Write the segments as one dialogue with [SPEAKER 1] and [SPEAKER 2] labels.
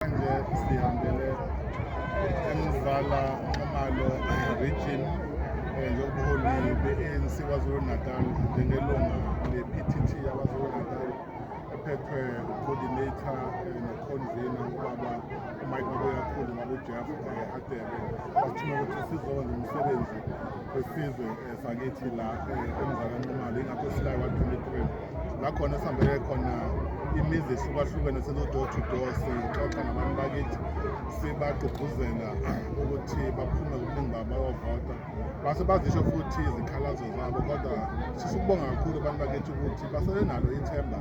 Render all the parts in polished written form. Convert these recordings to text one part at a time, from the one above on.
[SPEAKER 1] Manje sihambele eMzala Nxumalo region njengobuholi be-ANC KwaZulu Natal njengelunga le-PTT yaKwaZulu Natal ephethwe coordinator no-convener ubaba uMike Mabuyakhulu nakuJeff Hadebe bathuma ukuthi sizokwenza umsebenzi wesizwe sakithi la eMzala Nxumalo ingakho silayo ka-23 la khona sihambele khona imizi ehlukahlukene selo-door to door sixoxa nabantu bakithi sibagqugquzela ukuthi baphume ngobuningi babo bayovota base bazisho futhi izikhalazo zabo kodwa sisukubonga kakhulu abantu bakithi ukuthi basebenalo ithemba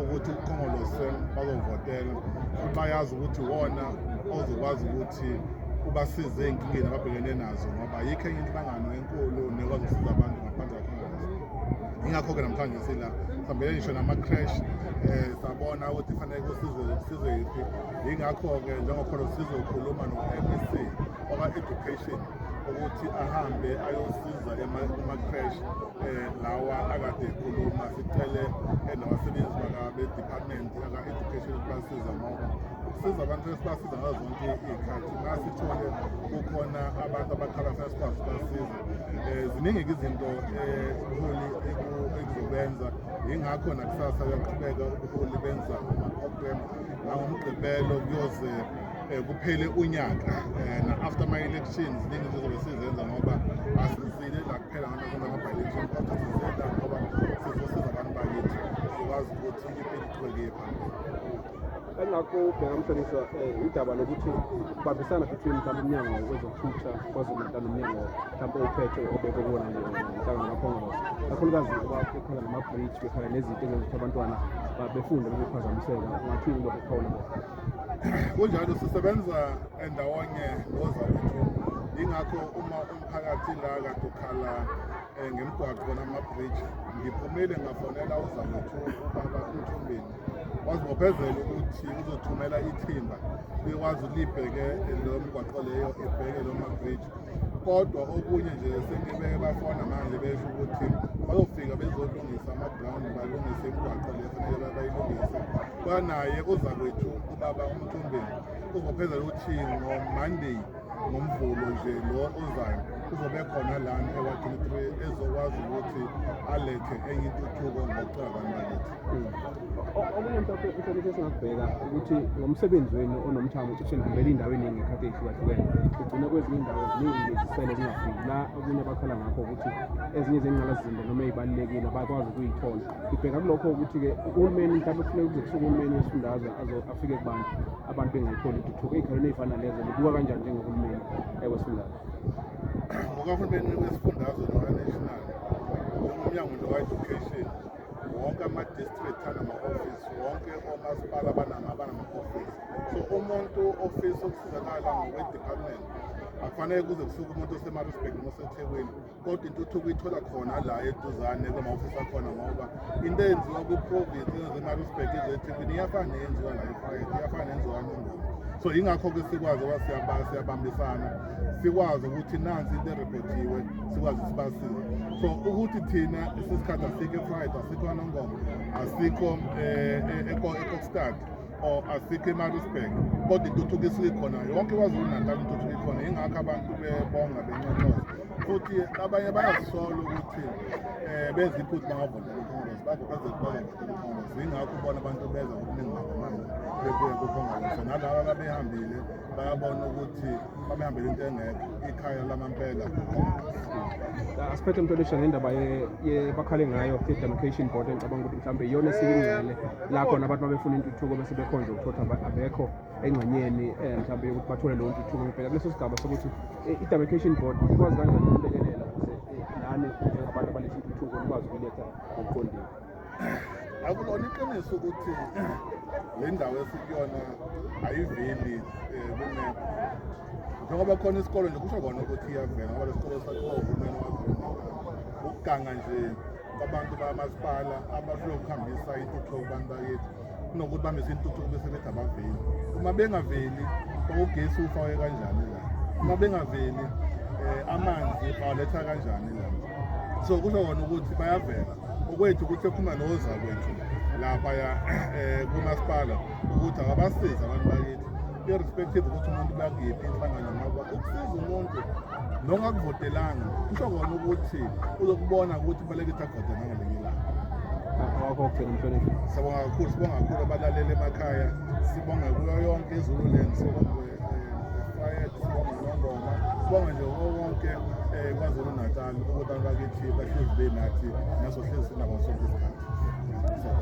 [SPEAKER 1] ukuthi uKhongolose bazovotela futhi bayazi ukuthi wona ozokwazi ukuthi ubasize ey'nkingeni ababhekene nazo ngoba ayikho enye inhlangano enkulu nekwazi ukusiza abantu ngaphandle kaKhongolose. Ingakho-ke namhlanje sila sihambele ngisho nama-crash sabona ukuthi fanele kusizwe yiphi. Yingakho-ke njengokhona sizokhuluma no-MEC waka-education ukuthi ahambe ayosiza kuma-crash lawa akade ekhuluma. Sicele nabasebenzi be-department aka-education ukuthi basiza ngoba ukusiza abantu esibasiza ngazo zonke iy'khathi masithole kukhona abantu abakhala sesikwazi ukubasiza. Ziningi-ke izinto ubuholi ekuzobenza yingakho nakusasa uyaqhubeka ubuholi benza ama-program nangomgqibelo kuyoze kuphele unyaka na-after ama-elections ziningi sizobe sizenza ngoba asizile la kuphela ngama-by-election kodwa sizela ngoba sizosiza abantu bakithi sizokwazi ukuthi impilo iqhubeke phambili.
[SPEAKER 2] Engakho ubheka mhlonishwa indaba lokuthi ukubambisana between mhlawumbe umnyango wezokuthutha KwaZulu Natal nomnyango mhlawumbe uphethe obeke kuwona njenhlangano kaKhongolose kakhulukazi bekhala nama-bridge bekhala nezinto ezenza abantwana befunde bebephazamiseka ungathini lokho kukhona
[SPEAKER 1] kunjalo sisebenza ndawonye nozawethu yingakho uma umphakathi la kade ukhala ngemigwaqo nama-bridge ngiphumile ngafonela uzawethu ubaba uMthombeni wazibophezela ukuthi uzothumela ithimba likwazi libheke leyo migwaqo leyo ebheke lo ma-bridge kodwa okunye nje sengibeke bafona manje besho ukuthi bazofika bezolungisa ama-ground balungise imigwaqo leyo fanele bayilungise kwanaye uzakwethu ubaba uMthombeni uzibophezela ukuthi ngo-Monday ngomvulo nje lo ozayo kuzobe khona lana ewa-23 ezokwazi ukuthi alethe enye intuthuko ngokucela abantu bakithi.
[SPEAKER 2] Okunye mhlawumbe mhlonishwa esingakubheka ukuthi ngomsebenzi wenu onomthamo cishe nihambele iy'ndaweni ngey'khathi ey'hlukahlukene kugcine kwezinye iy'ndawo ziningi zisele zingafiki la okunye bakhala ngakho ukuthi ezinye zengqalasizinda noma ey'balulekile abakwazi ukuy'thola. Ngibheka kulokho ukuthi-ke uhulumeni mhlawumbe kufuneka kuze kusuke uhulumeni wesifundazwe afike kubantu abantu bengayitholi intuthuko ey'khaleni ey'fana lezo libuka kanjani njengohulumeni wesifundazwe?
[SPEAKER 1] Ngokahulumeni wesifundazwe noka-national umnyango nje wa-education wonke ama-district anama-office wonke omasipala banama-office so umuntu ofisa ukusizakala ngokwe-department akufanele kuze kusuke umuntu osemarisburg noma osethekwini kodwa intuthuko ithola khona la eduzane kwama-ofisi akhona ngoba into eyenziwa kwi-province ezemarisburg ezethekwini iyafana neyenziwa la eFreyheim iyafana neyenziwa kaNongoma. So yingakho-ke sikwazi uba siyabambisana sikwazi ukuthi nansi into erepothiwe sikwazi sibasize. So ukuthi thina isikhathi asikho eFreyheim asikho kaNongoma asikho eKokstad or asikho eMaritzburg kodwa intuthuko isuke khona yonke KwaZulu Natal intuthuko ikhona yingakho abantu bebonga benconcoza futhi abanye bayazisola ukuthi benza iphutha bangavotela uKhongolose bazophezela bazovotela uKhongolose yingakho ubona abantu beza ngobuningi babo manje bebuye kuKhongolose nalaba babehambile bayabona ukuthi babehambele into engekho ikhaya lamampela kuKhongolose.
[SPEAKER 2] Asiphethe mhlonishwa ngendaba bakhale ngayo i-demarcation board engicabanga ukuthi mhlawumbe iyona esiyingcele la khona abantu babefuna intuthuko bese bekhonje ukuthola abekho engxenyeni mhlawumbe yokuthi bathole leyo ntuthuko. Ngibheka kuleso sigaba sokuthi i-demarcation board ikwazi kanjani ukulekelela nani njengabantu abaletha intuthuko nikwazi ukuyiletha ngokuqondile.
[SPEAKER 1] Akulona iqiniso ukuthi le ndawo esikuyona ayiveli kumephu njengoba khona isikole nje kusho kona ukuthi iyavela ngoba lesikole sakhiwa uhulumeni ukuganga nje kwabantu bamasipala abafuna ukuhambisa intuthuko kubantu bakithi kunokuthi bambise intuthuko bese bethi abaveli. Uma bengaveli ugesi ufake kanjani la uma bengaveli amanzi bawaletha kanjani la so kusho kona ukuthi bayavela okwethu ukuthi ekhuluma nozakwethu laphaya kumasipala ukuthi akabasiza abantu bakithi irrespective ukuthi umuntu bakuyiphi inhlangano ngoba ukusiza umuntu nongakuvotelanga kusho kona ukuthi uzokubona ukuthi kubalekile akuvote nangelinye ilanga.
[SPEAKER 2] Awakho ukugcina umhlonishwa.
[SPEAKER 1] Sibonga kakhulu abalaleli emakhaya, sibonge kuyo yonke iZululand, sibonge Fayed, sibonge noNgoma, sibonge nje wonke kwaZulu Natal ukuthi abakithi bahlezi benathi naso hlezi sinabo sonke isikhathi.